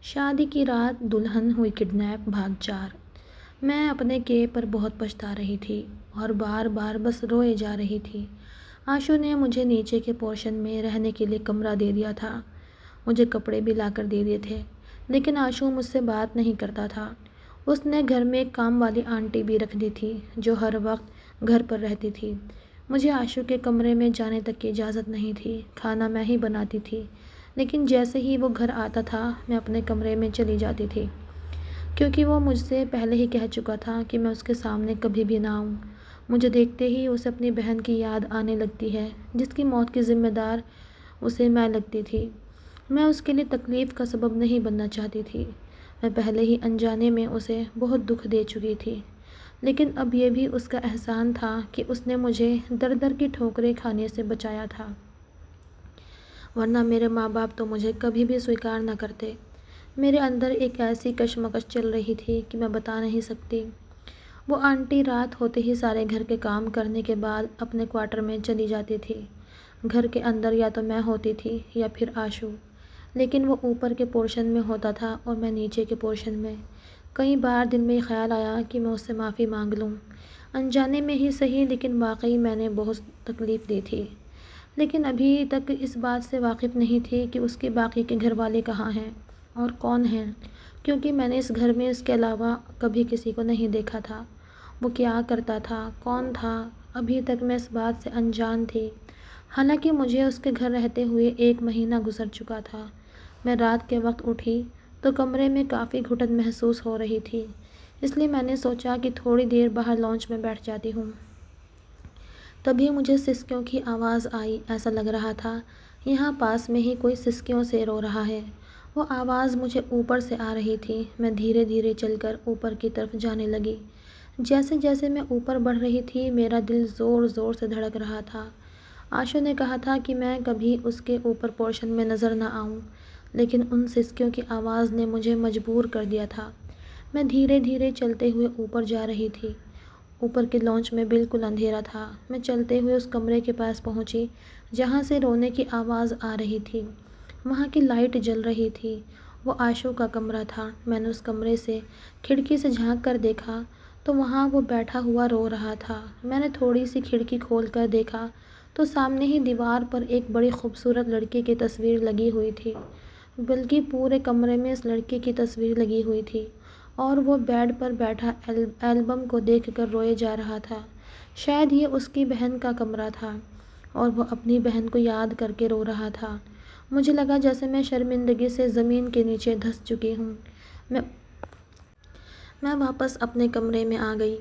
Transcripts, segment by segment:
शादी की रात दुल्हन हुई किडनैप भाग 4। मैं अपने के पर बहुत पछता रही थी और बार बार बस रोए जा रही थी। आशु ने मुझे नीचे के पोर्शन में रहने के लिए कमरा दे दिया था। मुझे कपड़े भी लाकर दे दिए थे, लेकिन आशु मुझसे बात नहीं करता था। उसने घर में एक काम वाली आंटी भी रख दी थी जो हर वक्त घर पर रहती थी। मुझे आशु के कमरे में जाने तक की इजाज़त नहीं थी। खाना मैं ही बनाती थी, लेकिन जैसे ही वो घर आता था मैं अपने कमरे में चली जाती थी, क्योंकि वो मुझसे पहले ही कह चुका था कि मैं उसके सामने कभी भी ना आऊँ। मुझे देखते ही उसे अपनी बहन की याद आने लगती है, जिसकी मौत की ज़िम्मेदार उसे मैं लगती थी। मैं उसके लिए तकलीफ़ का सबब नहीं बनना चाहती थी। मैं पहले ही अनजाने में उसे बहुत दुख दे चुकी थी, लेकिन अब ये भी उसका एहसान था कि उसने मुझे दर-दर की ठोकरें खाने से बचाया था, वरना मेरे माँ बाप तो मुझे कभी भी स्वीकार न करते। मेरे अंदर एक ऐसी कशमकश चल रही थी कि मैं बता नहीं सकती। वो आंटी रात होते ही सारे घर के काम करने के बाद अपने क्वार्टर में चली जाती थी। घर के अंदर या तो मैं होती थी या फिर आशु, लेकिन वो ऊपर के पोर्शन में होता था और मैं नीचे के पोर्शन में। कई बार दिल में ख्याल आया कि मैं उससे माफ़ी मांग लूँ, अनजाने में ही सही, लेकिन वाकई मैंने बहुत तकलीफ़ दी थी। लेकिन अभी तक इस बात से वाकिफ़ नहीं थी कि उसके बाकी के घर वाले कहाँ हैं और कौन हैं, क्योंकि मैंने इस घर में इसके अलावा कभी किसी को नहीं देखा था। वो क्या करता था, कौन था, अभी तक मैं इस बात से अनजान थी। हालांकि मुझे उसके घर रहते हुए 1 महीना गुजर चुका था। मैं रात के वक्त उठी तो कमरे में काफ़ी घुटन महसूस हो रही थी, इसलिए मैंने सोचा कि थोड़ी देर बाहर लॉन्च में बैठ जाती हूँ। तभी मुझे सिसकियों की आवाज़ आई। ऐसा लग रहा था यहाँ पास में ही कोई सिसकियों से रो रहा है। वो आवाज़ मुझे ऊपर से आ रही थी। मैं धीरे धीरे चलकर ऊपर की तरफ जाने लगी। जैसे जैसे मैं ऊपर बढ़ रही थी मेरा दिल ज़ोर ज़ोर से धड़क रहा था। आशु ने कहा था कि मैं कभी उसके ऊपर पोर्शन में नज़र न आऊँ, लेकिन उन सिसकियों की आवाज़ ने मुझे मजबूर कर दिया था। मैं धीरे धीरे चलते हुए ऊपर जा रही थी। ऊपर के लॉन्च में बिल्कुल अंधेरा था। मैं चलते हुए उस कमरे के पास पहुंची जहां से रोने की आवाज़ आ रही थी। वहां की लाइट जल रही थी। वो आशु का कमरा था। मैंने उस कमरे से खिड़की से झांक कर देखा तो वहां वो बैठा हुआ रो रहा था। मैंने थोड़ी सी खिड़की खोल कर देखा तो सामने ही दीवार पर एक बड़ी खूबसूरत लड़की की तस्वीर लगी हुई थी। बल्कि पूरे कमरे में इस लड़के की तस्वीर लगी हुई थी और वो बेड पर बैठा एल्बम को देखकर रोए जा रहा था। शायद ये उसकी बहन का कमरा था और वो अपनी बहन को याद करके रो रहा था। मुझे लगा जैसे मैं शर्मिंदगी से ज़मीन के नीचे धंस चुकी हूँ। मैं मैं वापस अपने कमरे में आ गई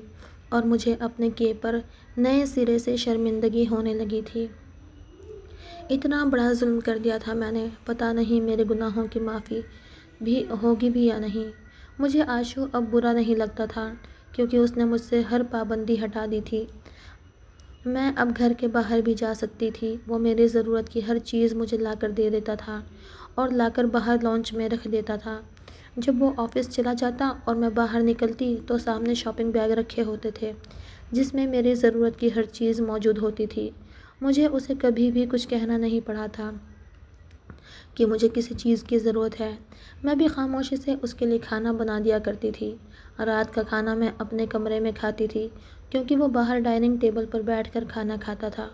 और मुझे अपने के पर नए सिरे से शर्मिंदगी होने लगी थी। इतना बड़ा जुल्म कर दिया था मैंने। पता नहीं मेरे गुनाहों की माफ़ी भी होगी भी या नहीं। मुझे आशु अब बुरा नहीं लगता था, क्योंकि उसने मुझसे हर पाबंदी हटा दी थी। मैं अब घर के बाहर भी जा सकती थी। वो मेरी ज़रूरत की हर चीज़ मुझे लाकर दे देता था और लाकर बाहर लॉन्च में रख देता था। जब वो ऑफ़िस चला जाता और मैं बाहर निकलती तो सामने शॉपिंग बैग रखे होते थे, जिसमें मेरी ज़रूरत की हर चीज़ मौजूद होती थी। मुझे उसे कभी भी कुछ कहना नहीं पड़ा था कि मुझे किसी चीज़ की ज़रूरत है। मैं भी खामोशी से उसके लिए खाना बना दिया करती थी। रात का खाना मैं अपने कमरे में खाती थी, क्योंकि वो बाहर डाइनिंग टेबल पर बैठकर खाना खाता था।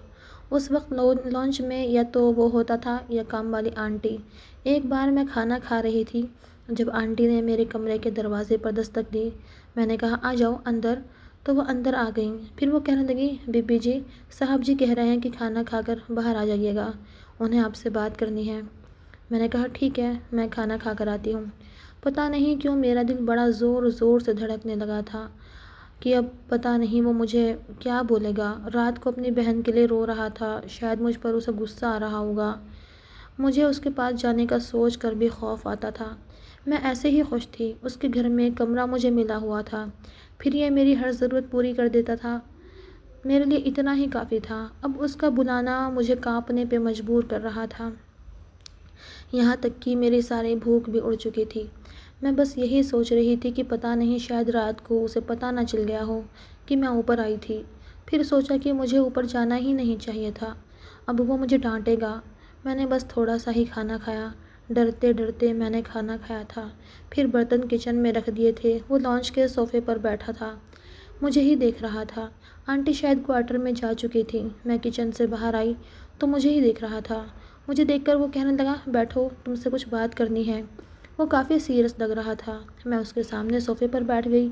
उस वक्त लॉन्च में या तो वो होता था या काम वाली आंटी। एक बार मैं खाना खा रही थी जब आंटी ने मेरे कमरे के दरवाजे पर दस्तक दी। मैंने कहा, आ जाओ अंदर, तो वो अंदर आ गईं। फिर वो कहने लगी, बीबी जी, साहब जी कह रहे हैं कि खाना खाकर बाहर आ जाइएगा, उन्हें आपसे बात करनी है। मैंने कहा, ठीक है, मैं खाना खा कर आती हूँ। पता नहीं क्यों मेरा दिल बड़ा ज़ोर ज़ोर से धड़कने लगा था कि अब पता नहीं वो मुझे क्या बोलेगा। रात को अपनी बहन के लिए रो रहा था, शायद मुझ पर उसे गुस्सा आ रहा होगा। मुझे उसके पास जाने का सोच कर भी खौफ आता था। मैं ऐसे ही खुश थी। उसके घर में कमरा मुझे मिला हुआ था, फिर ये मेरी हर ज़रूरत पूरी कर देता था। मेरे लिए इतना ही काफ़ी था। अब उसका बुलाना मुझे कांपने पे मजबूर कर रहा था। यहाँ तक कि मेरी सारी भूख भी उड़ चुकी थी। मैं बस यही सोच रही थी कि पता नहीं शायद रात को उसे पता न चल गया हो कि मैं ऊपर आई थी। फिर सोचा कि मुझे ऊपर जाना ही नहीं चाहिए था। अब वो मुझे डांटेगा। मैंने बस थोड़ा सा ही खाना खाया। डरते डरते मैंने खाना खाया था, फिर बर्तन किचन में रख दिए थे। वो लॉन्च के सोफ़े पर बैठा था, मुझे ही देख रहा था। आंटी शायद क्वार्टर में जा चुकी थी। मैं किचन से बाहर आई तो मुझे ही देख रहा था। मुझे देखकर वो कहने लगा, बैठो, तुमसे कुछ बात करनी है। वो काफ़ी सीरियस लग रहा था। मैं उसके सामने सोफ़े पर बैठ गई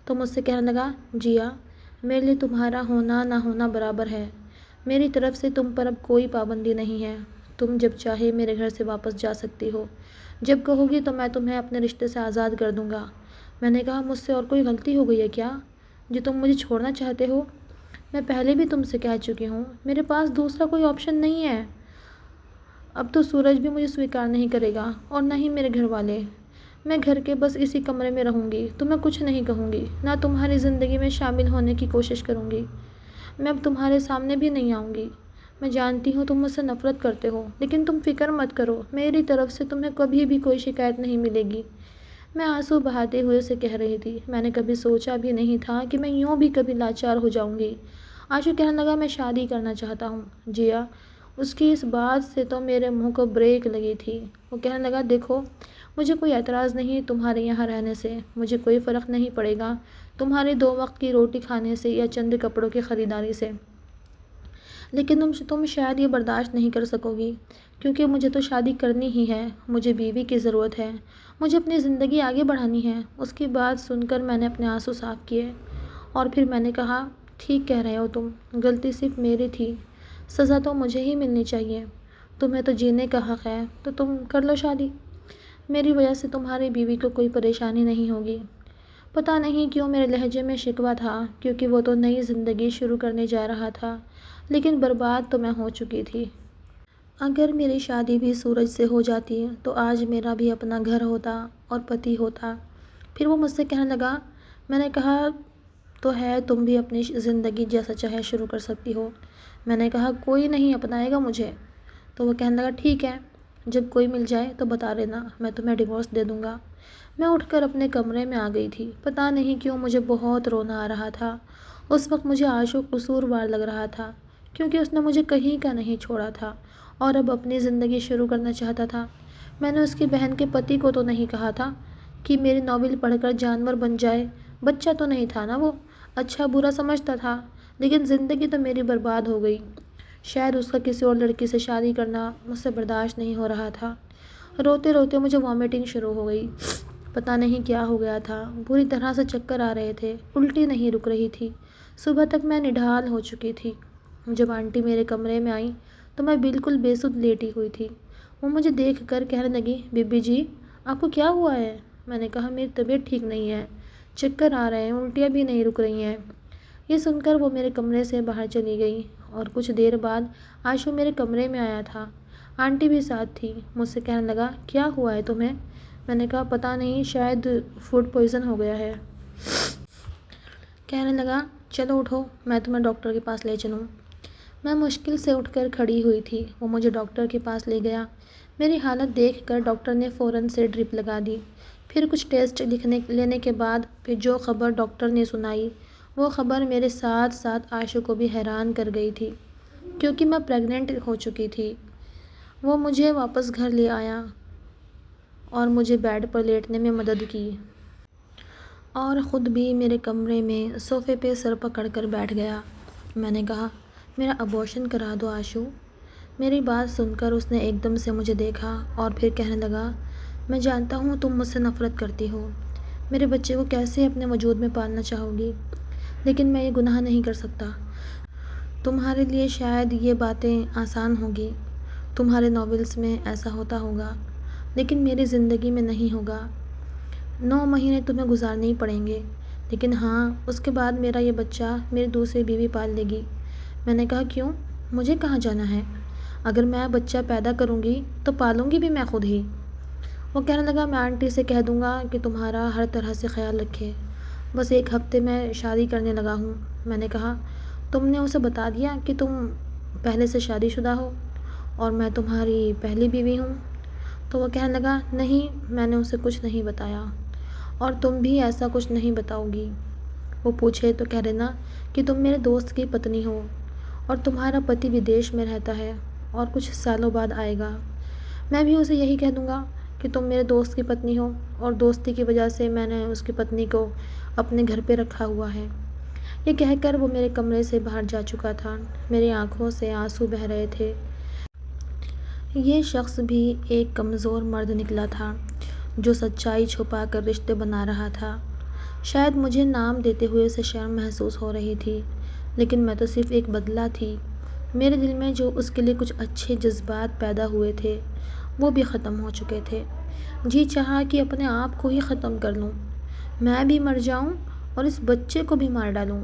तो मुझसे कहने लगा, जिया, मेरे लिए तुम्हारा होना ना होना बराबर है। मेरी तरफ से तुम पर अब कोई पाबंदी नहीं है। तुम जब चाहे मेरे घर से वापस जा सकती हो। जब कहोगी तो मैं तुम्हें अपने रिश्ते से आज़ाद कर दूँगा। मैंने कहा, मुझसे और कोई गलती हो गई है क्या, जो तुम मुझे छोड़ना चाहते हो? मैं पहले भी तुमसे कह चुकी हूँ, मेरे पास दूसरा कोई ऑप्शन नहीं है। अब तो सूरज भी मुझे स्वीकार नहीं करेगा और न ही मेरे घर वाले। मैं घर के बस इसी कमरे में रहूँगी, तुम्हें कुछ नहीं कहूँगी, ना तुम्हारी ज़िंदगी में शामिल होने की कोशिश करूँगी। मैं अब तुम्हारे सामने भी नहीं आऊँगी। मैं जानती हूँ तुम मुझसे नफ़रत करते हो, लेकिन तुम फ़िक्र मत करो, मेरी तरफ से तुम्हें कभी भी कोई शिकायत नहीं मिलेगी। मैं आंसू बहाते हुए उसे कह रही थी। मैंने कभी सोचा भी नहीं था कि मैं यूँ भी कभी लाचार हो जाऊँगी। आशु कहने लगा, मैं शादी करना चाहता हूँ। जिया, उसकी इस बात से तो मेरे मुंह को ब्रेक लगी थी। वो कहने लगा, देखो, मुझे कोई एतराज़ नहीं तुम्हारे यहाँ रहने से। मुझे कोई फ़र्क नहीं पड़ेगा तुम्हारे 2 वक्त की रोटी खाने से या चंद कपड़ों की ख़रीदारी से। लेकिन तुम शायद ये बर्दाश्त नहीं कर सकोगी, क्योंकि मुझे तो शादी करनी ही है। मुझे बीवी की ज़रूरत है। मुझे अपनी ज़िंदगी आगे बढ़ानी है। उसकी बात सुनकर मैंने अपने आंसू साफ़ किए और फिर मैंने कहा, ठीक कह रहे हो तुम, गलती सिर्फ मेरी थी। सज़ा तो मुझे ही मिलनी चाहिए। तुम्हें तो जीने का हक़ है, तो तुम कर लो शादी। मेरी वजह से तुम्हारी बीवी को कोई परेशानी नहीं होगी। पता नहीं क्यों मेरे लहजे में शिकवा था, क्योंकि वो तो नई ज़िंदगी शुरू करने जा रहा था, लेकिन बर्बाद तो मैं हो चुकी थी। अगर मेरी शादी भी सूरज से हो जाती तो आज मेरा भी अपना घर होता और पति होता। फिर वो मुझसे कहने लगा, मैंने कहा तो है, तुम भी अपनी ज़िंदगी जैसा चाहे शुरू कर सकती हो। मैंने कहा, कोई नहीं अपनाएगा मुझे। तो वो कहने लगा, ठीक है, जब कोई मिल जाए तो बता देना, मैं तुम्हें डिवोर्स दे दूँगा। मैं उठकर अपने कमरे में आ गई थी। पता नहीं क्यों मुझे बहुत रोना आ रहा था। उस वक्त मुझे आशु कसूरवार लग रहा था, क्योंकि उसने मुझे कहीं का नहीं छोड़ा था और अब अपनी ज़िंदगी शुरू करना चाहता था। मैंने उसकी बहन के पति को तो नहीं कहा था कि मेरी नॉवेल पढ़कर जानवर बन जाए। बच्चा तो नहीं था ना वो, अच्छा बुरा समझता था, लेकिन ज़िंदगी तो मेरी बर्बाद हो गई। शायद उसका किसी और लड़की से शादी करना मुझसे बर्दाश्त नहीं हो रहा था। रोते रोते मुझे वॉमिटिंग शुरू हो गई। पता नहीं क्या हो गया था, बुरी तरह से चक्कर आ रहे थे, उल्टी नहीं रुक रही थी। सुबह तक मैं निढाल हो चुकी थी। जब आंटी मेरे कमरे में आई तो मैं बिल्कुल बेसुध लेटी हुई थी। वो मुझे देख कर कहने लगी, बीबी जी, आपको क्या हुआ है? मैंने कहा, मेरी तबीयत ठीक नहीं है, चक्कर आ रहे हैं, उल्टियाँ भी नहीं रुक रही हैं। ये सुनकर वो मेरे कमरे से बाहर चली गई और कुछ देर बाद आशु मेरे कमरे में आया था। आंटी भी साथ थी। मुझसे कहने लगा, क्या हुआ है तुम्हें? मैंने कहा, पता नहीं, शायद फूड पॉइज़न हो गया है। कहने लगा, चलो उठो, मैं तुम्हें डॉक्टर के पास ले चलूँ। मैं मुश्किल से उठकर खड़ी हुई थी। वो मुझे डॉक्टर के पास ले गया। मेरी हालत देखकर डॉक्टर ने फ़ौरन से ड्रिप लगा दी। फिर कुछ टेस्ट लेने के बाद फिर जो ख़बर डॉक्टर ने सुनाई, वो ख़बर मेरे साथ साथ आशु को भी हैरान कर गई थी, क्योंकि मैं प्रेग्नेंट हो चुकी थी। वो मुझे वापस घर ले आया और मुझे बेड पर लेटने में मदद की और ख़ुद भी मेरे कमरे में सोफ़े पे सर पकड़ कर बैठ गया। मैंने कहा, मेरा अबॉर्शन करा दो आशु। मेरी बात सुनकर उसने एकदम से मुझे देखा और फिर कहने लगा, मैं जानता हूँ तुम मुझसे नफ़रत करती हो। मेरे बच्चे को कैसे अपने वजूद में पालना चाहोगी, लेकिन मैं ये गुनाह नहीं कर सकता। तुम्हारे लिए शायद ये बातें आसान होगी, तुम्हारे नॉवेल्स में ऐसा होता होगा, लेकिन मेरी ज़िंदगी में नहीं होगा। 9 महीने तुम्हें गुजारने ही पड़ेंगे, लेकिन हाँ, उसके बाद मेरा ये बच्चा मेरी दूसरी बीवी पाल लेगी। मैंने कहा, क्यों, मुझे कहाँ जाना है? अगर मैं बच्चा पैदा करूँगी तो पालूँगी भी मैं खुद ही। वो कहने लगा, मैं आंटी से कह दूँगा कि तुम्हारा हर तरह से ख्याल रखे। बस 1 हफ्ते में शादी करने लगा हूँ। मैंने कहा, तुमने उसे बता दिया कि तुम पहले से शादीशुदा हो और मैं तुम्हारी पहली बीवी हूँ? तो वो कहने लगा, नहीं, मैंने उसे कुछ नहीं बताया और तुम भी ऐसा कुछ नहीं बताओगी। वो पूछे तो कह देना कि तुम मेरे दोस्त की पत्नी हो और तुम्हारा पति विदेश में रहता है और कुछ सालों बाद आएगा। मैं भी उसे यही कह दूँगा कि तुम मेरे दोस्त की पत्नी हो और दोस्ती की वजह से मैंने उसकी पत्नी को अपने घर पे रखा हुआ है। ये कहकर वो मेरे कमरे से बाहर जा चुका था। मेरी आँखों से आँसू बह रहे थे। ये शख्स भी एक कमज़ोर मर्द निकला था, जो सच्चाई छुपाकर रिश्ते बना रहा था। शायद मुझे नाम देते हुए उसे शर्म महसूस हो रही थी, लेकिन मैं तो सिर्फ़ एक बदला थी। मेरे दिल में जो उसके लिए कुछ अच्छे जज़्बात पैदा हुए थे, वो भी ख़त्म हो चुके थे। जी चाहा कि अपने आप को ही ख़त्म कर लूँ, मैं भी मर जाऊँ और इस बच्चे को भी मार डालूँ।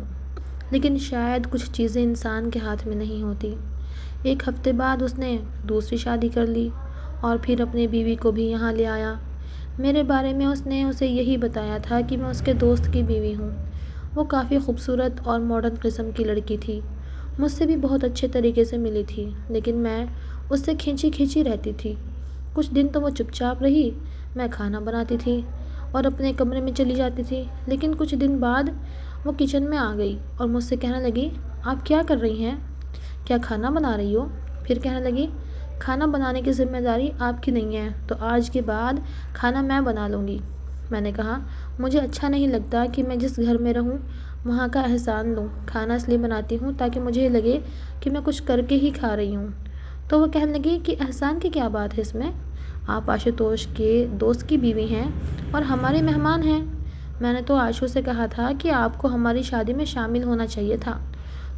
लेकिन शायद कुछ चीज़ें इंसान के हाथ में नहीं होती। एक हफ्ते बाद उसने दूसरी शादी कर ली और फिर अपनी बीवी को भी यहाँ ले आया। मेरे बारे में उसने उसे यही बताया था कि मैं उसके दोस्त की बीवी हूँ। वो काफ़ी खूबसूरत और मॉडर्न किस्म की लड़की थी। मुझसे भी बहुत अच्छे तरीके से मिली थी, लेकिन मैं उससे खींची खींची रहती थी। कुछ दिन तो वो चुपचाप रही। मैं खाना बनाती थी और अपने कमरे में चली जाती थी, लेकिन कुछ दिन बाद वो किचन में आ गई और मुझसे कहने लगी, आप क्या कर रही हैं? क्या खाना बना रही हो? फिर कहने लगी, खाना बनाने की ज़िम्मेदारी आपकी नहीं है, तो आज के बाद खाना मैं बना लूँगी। मैंने कहा, मुझे अच्छा नहीं लगता कि मैं जिस घर में रहूँ वहाँ का एहसान लूँ। खाना इसलिए बनाती हूँ ताकि मुझे लगे कि मैं कुछ करके ही खा रही हूँ। तो वो कहने लगी कि एहसान की क्या बात है इसमें? आप आशुतोष के दोस्त की बीवी हैं और हमारे मेहमान हैं। मैंने तो आशु से कहा था कि आपको हमारी शादी में शामिल होना चाहिए था।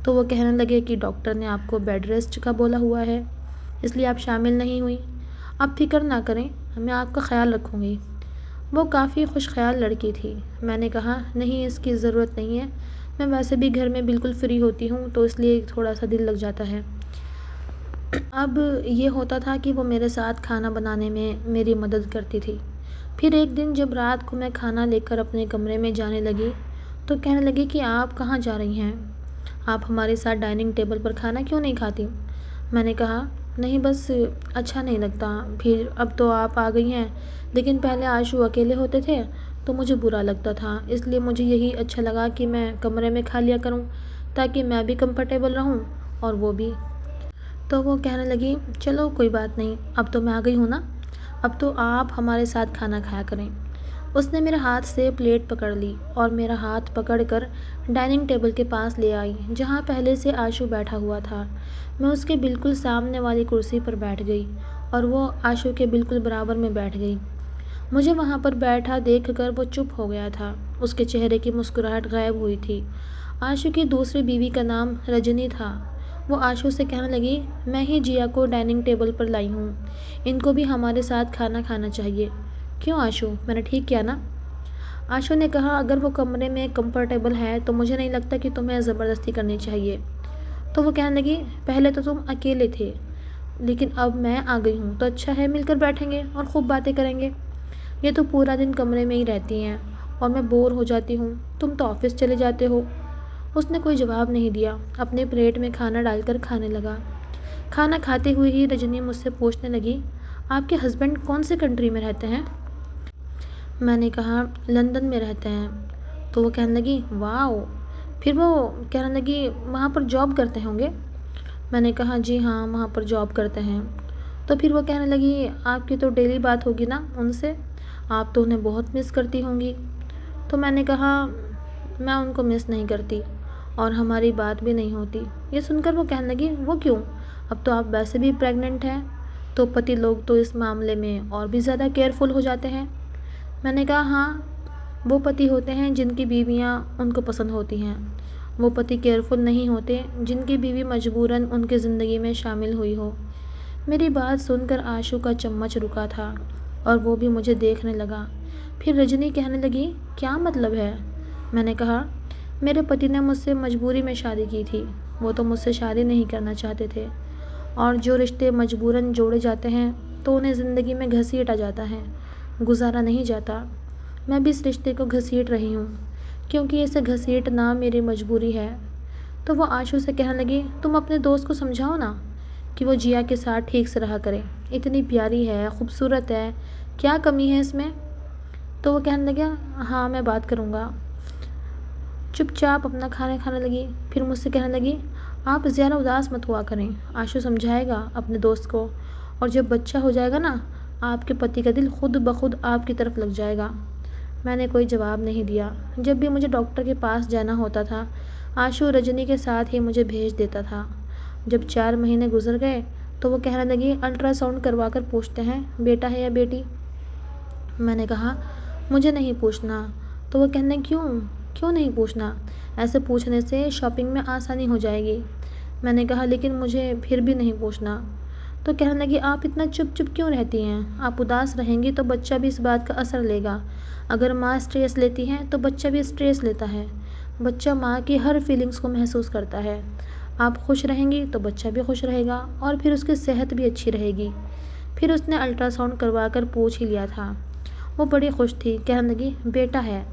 तो वो कहने लगे कि डॉक्टर ने आपको बेड रेस्ट का बोला हुआ है, इसलिए आप शामिल नहीं हुई। आप फ़िक्र ना करें, मैं आपका ख़्याल रखूँगी। वो काफ़ी खुश ख़याल लड़की थी। मैंने कहा, नहीं, इसकी ज़रूरत नहीं है। मैं वैसे भी घर में बिल्कुल फ्री होती हूँ, तो इसलिए थोड़ा-सा दिल लग जाता है। अब ये होता था कि वो मेरे साथ खाना बनाने में मेरी मदद करती थी। फिर एक दिन जब रात को मैं खाना लेकर अपने कमरे में जाने लगी, तो कहने लगी कि आप कहाँ जा रही हैं? आप हमारे साथ डाइनिंग टेबल पर खाना क्यों नहीं खाती? मैंने कहा, नहीं, बस अच्छा नहीं लगता। फिर अब तो आप आ गई हैं, लेकिन पहले आशु अकेले होते थे तो मुझे बुरा लगता था, इसलिए मुझे यही अच्छा लगा कि मैं कमरे में खा लिया करूं, ताकि मैं भी कंफर्टेबल रहूं और वो भी। तो वो कहने लगी, चलो कोई बात नहीं, अब तो मैं आ गई हूँ ना, अब तो आप हमारे साथ खाना खाया करें। उसने मेरे हाथ से प्लेट पकड़ ली और मेरा हाथ पकड़कर डाइनिंग टेबल के पास ले आई, जहाँ पहले से आशु बैठा हुआ था। मैं उसके बिल्कुल सामने वाली कुर्सी पर बैठ गई और वो आशु के बिल्कुल बराबर में बैठ गई। मुझे वहाँ पर बैठा देखकर वो चुप हो गया था। उसके चेहरे की मुस्कुराहट गायब हुई थी। आशु की दूसरी बीवी का नाम रजनी था। वो आशु से कहने लगी, मैं ही जिया को डाइनिंग टेबल पर लाई हूँ, इनको भी हमारे साथ खाना खाना चाहिए। क्यों आशु, मैंने ठीक किया ना? आशु ने कहा, अगर वो कमरे में कंफर्टेबल है तो मुझे नहीं लगता कि तुम्हें ज़बरदस्ती करनी चाहिए। तो वो कहने लगी, पहले तो तुम अकेले थे, लेकिन अब मैं आ गई हूँ तो अच्छा है, मिलकर बैठेंगे और खूब बातें करेंगे। ये तो पूरा दिन कमरे में ही रहती हैं और मैं बोर हो जाती हूँ, तुम तो ऑफिस चले जाते हो। उसने कोई जवाब नहीं दिया, अपने प्लेट में खाना डालकर खाने लगा। खाना खाते हुए ही रजनी मुझसे पूछने लगी, आपके हस्बैंड कौन से कंट्री में रहते हैं? मैंने कहा, लंदन में रहते हैं। तो वो कहने लगी, वाओ! फिर वो कहने लगी, वहाँ पर जॉब करते होंगे? मैंने कहा, जी हाँ, वहाँ पर जॉब करते हैं। तो फिर वो कहने लगी, आपकी तो डेली बात होगी ना उनसे, आप तो उन्हें बहुत मिस करती होंगी। तो मैंने कहा, मैं उनको मिस नहीं करती और हमारी बात भी नहीं होती। ये सुनकर वो कहने लगी, वो क्यों? अब तो आप वैसे भी प्रेग्नेंट हैं, तो पति लोग तो इस मामले में और भी ज़्यादा केयरफुल हो जाते हैं। मैंने कहा, हाँ, वो पति होते हैं जिनकी बीवियाँ उनको पसंद होती हैं। वो पति केयरफुल नहीं होते जिनकी बीवी मजबूरन उनकी ज़िंदगी में शामिल हुई हो। मेरी बात सुनकर आशु का चम्मच रुका था और वो भी मुझे देखने लगा। फिर रजनी कहने लगी, क्या मतलब है? मैंने कहा, मेरे पति ने मुझसे मजबूरी में शादी की थी। वो तो मुझसे शादी नहीं करना चाहते थे, और जो रिश्ते मजबूरन जोड़े जाते हैं तो उन्हें ज़िंदगी में घसीटा जाता है, गुजारा नहीं जाता। मैं भी इस रिश्ते को घसीट रही हूँ, क्योंकि इसे घसीटना मेरी मजबूरी है। तो वो आशु से कहने लगी, तुम अपने दोस्त को समझाओ ना कि वो जिया के साथ ठीक से रहा करे। इतनी प्यारी है, खूबसूरत है, क्या कमी है इसमें? तो वो कहने लगा, हाँ, मैं बात करूँगा। चुपचाप अपना खाना खाने लगी। फिर मुझसे कहने लगी, आप ज़्यादा उदास मत हुआ करें, आशु समझाएगा अपने दोस्त को और जब बच्चा हो जाएगा ना, आपके पति का दिल खुद ब खुद आपकी तरफ लग जाएगा। मैंने कोई जवाब नहीं दिया। जब भी मुझे डॉक्टर के पास जाना होता था, आशु रजनी के साथ ही मुझे भेज देता था। जब 4 महीने गुजर गए तो वो कहने लगी, अल्ट्रासाउंड करवा कर पूछते हैं बेटा है या बेटी। मैंने कहा मुझे नहीं पूछना। तो वो कहने क्यों क्यों नहीं पूछना, ऐसे पूछने से शॉपिंग में आसानी हो जाएगी। मैंने कहा लेकिन मुझे फिर भी नहीं पूछना। तो कहने लगी आप इतना चुप चुप क्यों रहती हैं, आप उदास रहेंगी तो बच्चा भी इस बात का असर लेगा। अगर माँ स्ट्रेस लेती है तो बच्चा भी स्ट्रेस लेता है। बच्चा माँ की हर फीलिंग्स को महसूस करता है। आप खुश रहेंगी तो बच्चा भी खुश रहेगा और फिर उसकी सेहत भी अच्छी रहेगी। फिर उसने अल्ट्रासाउंड करवा कर पूछ ही लिया था। वो बड़ी खुश थी, कहने लगी बेटा है।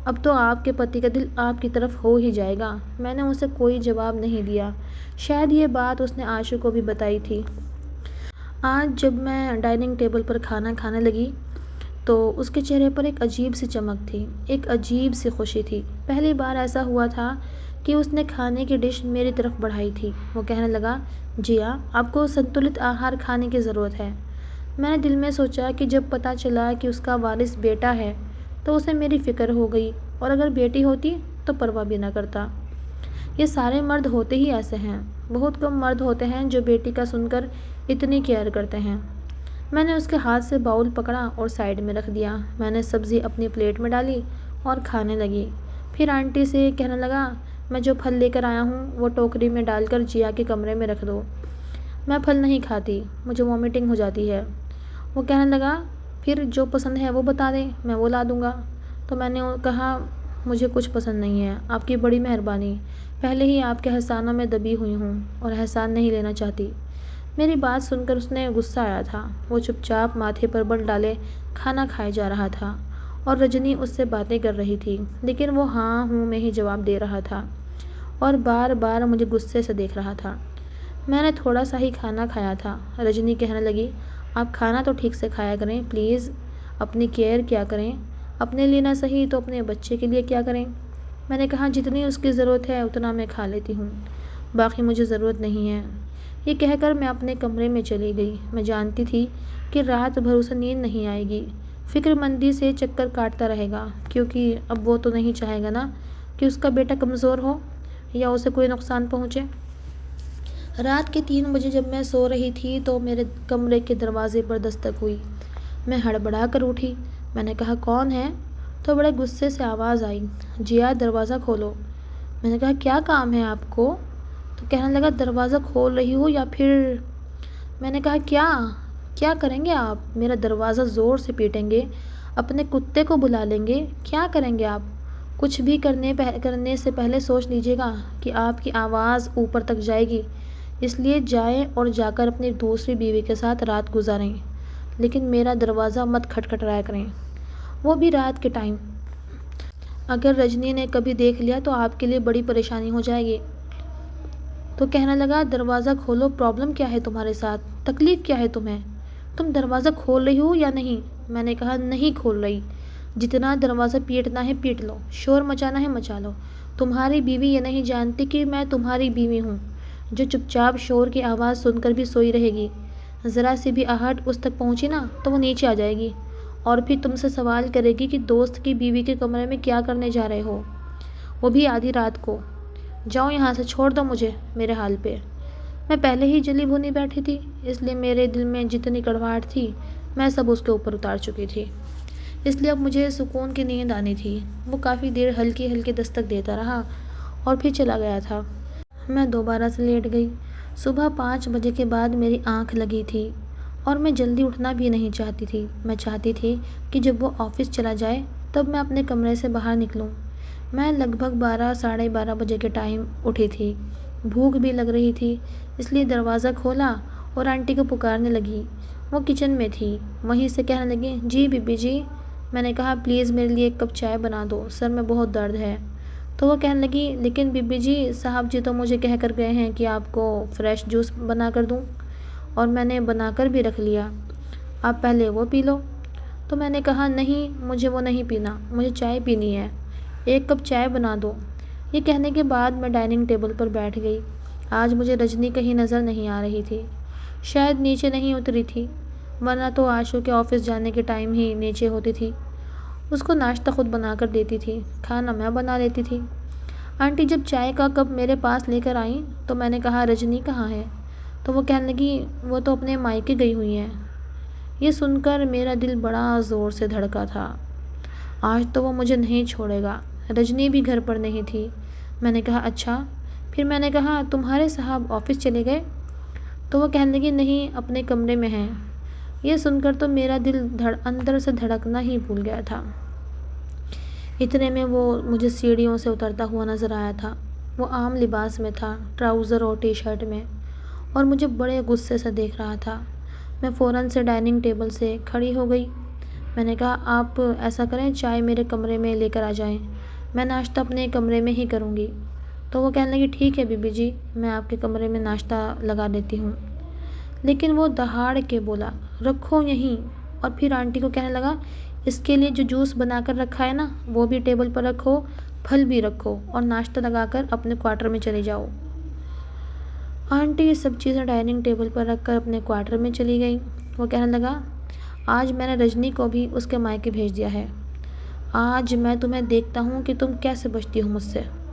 अब तो आपके पति का दिल आपकी तरफ हो ही जाएगा। मैंने उसे कोई जवाब नहीं दिया। शायद ये बात उसने आशु को भी बताई थी। आज जब मैं डाइनिंग टेबल पर खाना खाने लगी तो उसके चेहरे पर एक अजीब सी चमक थी, एक अजीब सी खुशी थी। पहली बार ऐसा हुआ था कि उसने खाने की डिश मेरी तरफ बढ़ाई थी। वो कहने लगा जिया, आपको संतुलित आहार खाने की ज़रूरत है। मैंने दिल में सोचा कि जब पता चला कि उसका वारिस बेटा है तो उसे मेरी फ़िक्र हो गई, और अगर बेटी होती तो परवाह भी ना करता। ये सारे मर्द होते ही ऐसे हैं। बहुत कम मर्द होते हैं जो बेटी का सुनकर इतनी केयर करते हैं। मैंने उसके हाथ से बाउल पकड़ा और साइड में रख दिया। मैंने सब्ज़ी अपनी प्लेट में डाली और खाने लगी। फिर आंटी से कहने लगा मैं जो फल लेकर आया हूँ वो टोकरी में डालकर जिया के कमरे में रख दो। मैं फल नहीं खाती, मुझे वॉमिटिंग हो जाती है। वो कहने लगा फिर जो पसंद है वो बता दें, मैं वो ला दूँगा। तो मैंने कहा मुझे कुछ पसंद नहीं है, आपकी बड़ी मेहरबानी। पहले ही आपके एहसानों में दबी हुई हूँ और एहसान नहीं लेना चाहती। मेरी बात सुनकर उसने गुस्सा आया था। वो चुपचाप माथे पर बल डाले खाना खाए जा रहा था और रजनी उससे बातें कर रही थी, लेकिन वो हाँ हूँ में ही जवाब दे रहा था और बार बार मुझे गुस्से से देख रहा था। मैंने थोड़ा सा ही खाना खाया था। रजनी कहने लगी आप खाना तो ठीक से खाया करें प्लीज़, अपनी केयर क्या करें, अपने लिए ना सही तो अपने बच्चे के लिए क्या करें। मैंने कहा जितनी उसकी ज़रूरत है उतना मैं खा लेती हूँ, बाकी मुझे ज़रूरत नहीं है। ये कहकर मैं अपने कमरे में चली गई। मैं जानती थी कि रात भर उसे नींद नहीं आएगी, फिक्रमंदी से चक्कर काटता रहेगा, क्योंकि अब वो तो नहीं चाहेगा ना कि उसका बेटा कमज़ोर हो या उसे कोई नुकसान पहुँचे। रात के 3 बजे जब मैं सो रही थी तो मेरे कमरे के दरवाजे पर दस्तक हुई। मैं हड़बड़ा कर उठी। मैंने कहा कौन है? तो बड़े गुस्से से आवाज़ आई, जिया दरवाज़ा खोलो। मैंने कहा क्या काम है आपको? तो कहने लगा दरवाज़ा खोल रही हो या फिर। मैंने कहा क्या क्या करेंगे आप? मेरा दरवाज़ा ज़ोर से पीटेंगे, अपने कुत्ते को बुला लेंगे, क्या करेंगे आप? कुछ भी करने से पहले सोच लीजिएगा कि आपकी आवाज़ ऊपर तक जाएगी, इसलिए जाएं और जाकर अपनी दूसरी बीवी के साथ रात गुजारें, लेकिन मेरा दरवाज़ा मत खटखटाया करें, वो भी रात के टाइम। अगर रजनी ने कभी देख लिया तो आपके लिए बड़ी परेशानी हो जाएगी। तो कहने लगा दरवाज़ा खोलो, प्रॉब्लम क्या है तुम्हारे साथ, तकलीफ़ क्या है तुम्हें, तुम दरवाज़ा खोल रही हो या नहीं? मैंने कहा नहीं खोल रही, जितना दरवाज़ा पीटना है पीट लो, शोर मचाना है मचा लो। तुम्हारी बीवी ये नहीं जानती कि मैं तुम्हारी बीवी हूँ, जो चुपचाप शोर की आवाज़ सुनकर भी सोई रहेगी। ज़रा सी भी आहट उस तक पहुँची ना तो वो नीचे आ जाएगी और फिर तुमसे सवाल करेगी कि दोस्त की बीवी के कमरे में क्या करने जा रहे हो, वो भी आधी रात को। जाओ यहाँ से, छोड़ दो मुझे मेरे हाल पे। मैं पहले ही जली भुनी बैठी थी, इसलिए मेरे दिल में जितनी कड़वाहट थी मैं सब उसके ऊपर उतार चुकी थी, इसलिए अब मुझे सुकून की नींद आनी थी। वो काफ़ी देर हल्की हल्की दस्तक देता रहा और फिर चला गया था। मैं दोबारा से लेट गई। सुबह 5 बजे के बाद मेरी आँख लगी थी और मैं जल्दी उठना भी नहीं चाहती थी। मैं चाहती थी कि जब वो ऑफ़िस चला जाए तब मैं अपने कमरे से बाहर निकलूं। मैं लगभग 12 साढ़े 12 बजे के टाइम उठी थी। भूख भी लग रही थी, इसलिए दरवाज़ा खोला और आंटी को पुकारने लगी। वो किचन में थी, वहीं से कहने लगी जी बीबी जी। मैंने कहा प्लीज़ मेरे लिए 1 कप चाय बना दो, सर में बहुत दर्द है। तो वो कहने लगी लेकिन बीबी जी, साहब जी तो मुझे कह कर गए हैं कि आपको फ्रेश जूस बना कर दूँ, और मैंने बनाकर भी रख लिया, आप पहले वो पी लो। तो मैंने कहा नहीं, मुझे वो नहीं पीना, मुझे चाय पीनी है, 1 कप चाय बना दो। ये कहने के बाद मैं डाइनिंग टेबल पर बैठ गई। आज मुझे रजनी कहीं नज़र नहीं आ रही थी। शायद नीचे नहीं उतरी थी, वरना तो आशु के ऑफिस जाने के टाइम ही नीचे होती थी। उसको नाश्ता खुद बनाकर देती थी, खाना मैं बना लेती थी। आंटी जब चाय का कप मेरे पास लेकर आई तो मैंने कहा, रजनी कहाँ है? तो वो कहने लगी, वो तो अपने मायके गई हुई है। ये सुनकर मेरा दिल बड़ा ज़ोर से धड़का था। आज तो वो मुझे नहीं छोड़ेगा। रजनी भी घर पर नहीं थी। मैंने कहा, अच्छा। फिर मैंने कहा, तुम्हारे साहब ऑफिस चले गए? तो वो कहने लगी, नहीं, अपने कमरे में हैं। ये सुनकर तो मेरा दिल अंदर से धड़कना ही भूल गया था। इतने में वो मुझे सीढ़ियों से उतरता हुआ नज़र आया था। वो आम लिबास में था, ट्राउज़र और टी शर्ट में, और मुझे बड़े गुस्से से देख रहा था। मैं फ़ौरन से डाइनिंग टेबल से खड़ी हो गई। मैंने कहा, आप ऐसा करें, चाय मेरे कमरे में लेकर आ जाएं, मैं नाश्ता अपने कमरे में ही करूँगी। तो वो कहने लगी, ठीक है बीबी जी, मैं आपके कमरे में नाश्ता लगा देती हूँ। लेकिन वो दहाड़ के बोला, रखो यहीं। और फिर आंटी को कहने लगा, इसके लिए जो जूस बनाकर रखा है ना, वो भी टेबल पर रखो, फल भी रखो, और नाश्ता लगाकर अपने क्वार्टर में चली जाओ। आंटी ये सब चीज़ें डाइनिंग टेबल पर रखकर अपने क्वार्टर में चली गई। वो कहने लगा, आज मैंने रजनी को भी उसके मायके भेज दिया है। आज मैं तुम्हें देखता हूँ कि तुम कैसे बचती हो मुझसे।